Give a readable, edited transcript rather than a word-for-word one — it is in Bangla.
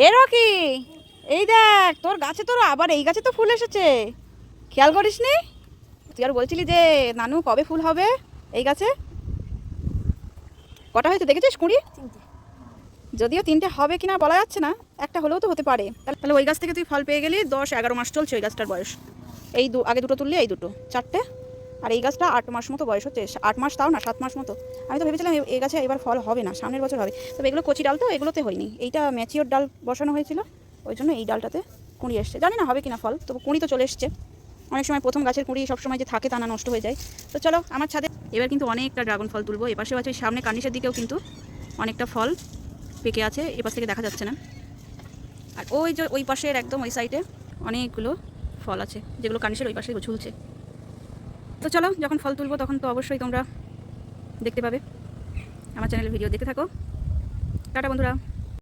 এ রকি, এই দেখ তোর গাছে, তোর আবার এই গাছে তো ফুল এসেছে, খেয়াল করিস নি? তুই আর বলছিলি যে নানু কবে ফুল হবে এই গাছে? কটা হয়েছে দেখেছিস? কুড়ি। যদিও তিনটে হবে কিনা বলা যাচ্ছে না, একটা হলেও তো হতে পারে। তাহলে ওই গাছ থেকে তুই ফল পেয়ে গেলি। 10-11 মাস চলছে ওই গাছটার বয়স। এই আগে দুটো তুললি, এই দুটো চারটে, আর এই গাছটা 8 মাস মতো বয়স হচ্ছে। 8 মাস তাও না, 7 মাস মতো। আমি তো ভেবেছিলাম এই গাছে এবার ফল হবে না, সামনের বছর হবে। তবে এগুলো কচি ডাল তো, এগুলোতে হয়নি। এইটা ম্যাচিওর ডাল বসানো হয়েছিল, ওই জন্য এই ডালটাতে কুঁড়ি এসছে। জানি না হবে কিনা ফল, তবু কুঁড়ি তো চলে এসছে। অনেক সময় প্রথম গাছের কুঁড়ি সবসময় যে থাকে তা না, নষ্ট হয়ে যায়। তো চলো আমার ছাদে এবার কিন্তু অনেকটা ড্রাগন ফল তুলবো। এপাশেও আছে, সামনে কার্নিশের দিকেও কিন্তু অনেকটা ফল পেকে আছে, এপাশ থেকে দেখা যাচ্ছে না। আর ওই যে ওই পাশের একদম ওই সাইডে অনেকগুলো ফল আছে, যেগুলো কার্নিশের ওই পাশে ঝুলছে। তো চলো, যখন ফল তুলবো তখন তো অবশ্যই তোমরা দেখতে পাবে। আমার চ্যানেলের ভিডিও দেখতে থাকো। টাটা বন্ধুরা।